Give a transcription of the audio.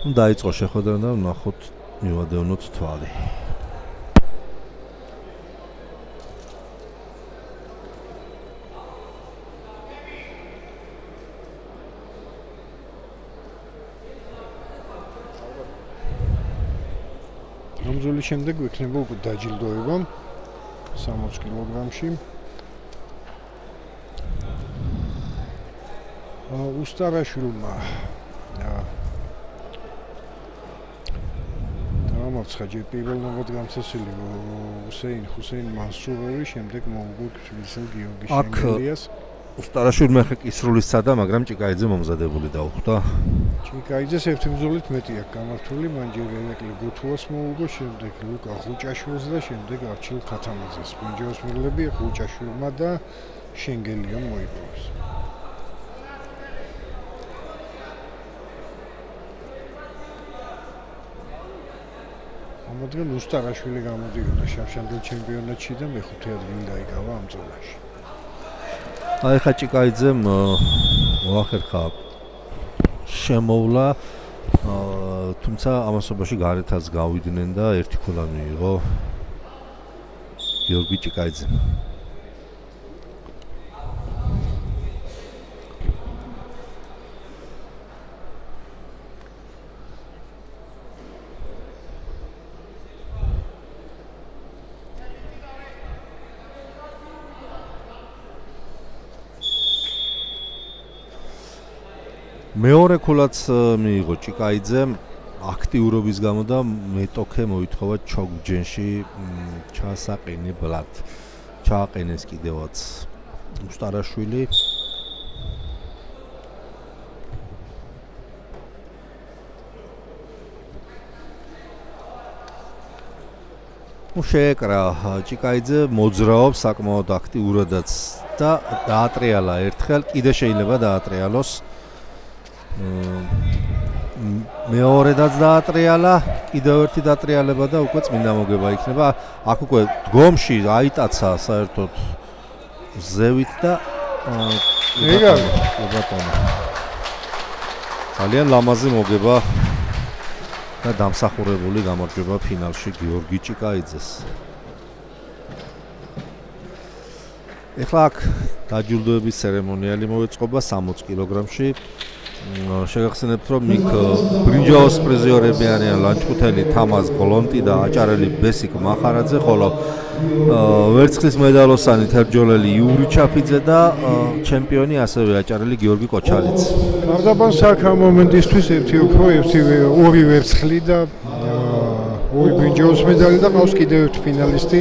დაიწყო შეხვედრა და ნახოთ მივადევნოთ თვალი. გამზოლის შემდეგ გვექნება უკვე დაჯილდოება 60 კილოგრამში. უსტარაშვილმა დამარცხა ჯერ პირველ ნომრად გამცესილი ჰუსეინ მანსუროვი, შემდეგ მოუგო ვისელ გიორგი შენგელიას. უსტარაშვილმა ხე კისრულის სადა, მაგრამ ჭიკაიძე მომზადებული დაუხვდა. ჭიკაიძეს ერთი ბრძოლით მეტი აქვს გამართული, მან ჯერ ერეკლი გუთუას მოუგო, შემდეგ ლუკა ხუჭაშვილს და შემდეგ არჩილ ქათამაძეს. ბრინჯაოს მედლები ხუჭაშვილმა და შენგელიამ მოიპოვეს. ამადგენ უსტარაშვილი გამოდიოდა შავშანდილ ჩემპიონატში და მეხუთე ადგილი დაიკავა ამ წონაში. აი ხა ჭიკაიძემ მოახერხა შემოვლა, თუმცა ამასობაში გარეთაც გავიდნენ და ერთი ქულა მიიღო გიორგი ჭიკაიძემ. მეორე ქულაც მიიღო ჭიკაიძემ აქტიურობის გამო და მეტოქე მოითხოვა ჩოგჯენში ჩაასაყენებლად. ჩააყენეს კიდევაც უსტარაშვილი. შეეკრა ჭიკაიძე მოძრაობს საკმაოდ აქტიურადაც და დაატრიალა ერთხელ, კიდე შეიძლება დაატრიალოს. მეორედაც დაატრიალა, კიდევ ერთი დაატრიალება და უკვე წმინდა მოგება იქნება. აქ უკვე დგომში აიტაცა საერთოდ ზევით და ძალიან ლამაზი მოგება და დამსახურებული გამარჯვება ფინალში გიორგი ჭიკაიძეს. ეხლა აქ დაჯილდოების ცერემონიალი მოეწყობა 60 კილოგრამში. შეგახსენებთ, რომ იქ ბრინჯაოს პრიზიორები არიან ლანჩხუთელი თამაზ გოლონტი და აჭარელი ბესიკ მახარაძე, ხოლო ვერცხლის მედალოსანი თერჯოლელი იური ჩაფიძე და ჩემპიონი ასევე აჭარელი გიორგი კოჩალიც. გარდაბან საქა მომენტისთვის ერთი უფრო, ორი ვერცხლი და ორი ბრინჯაოს მედალი და ყავს კიდევ ერთი ფინალისტი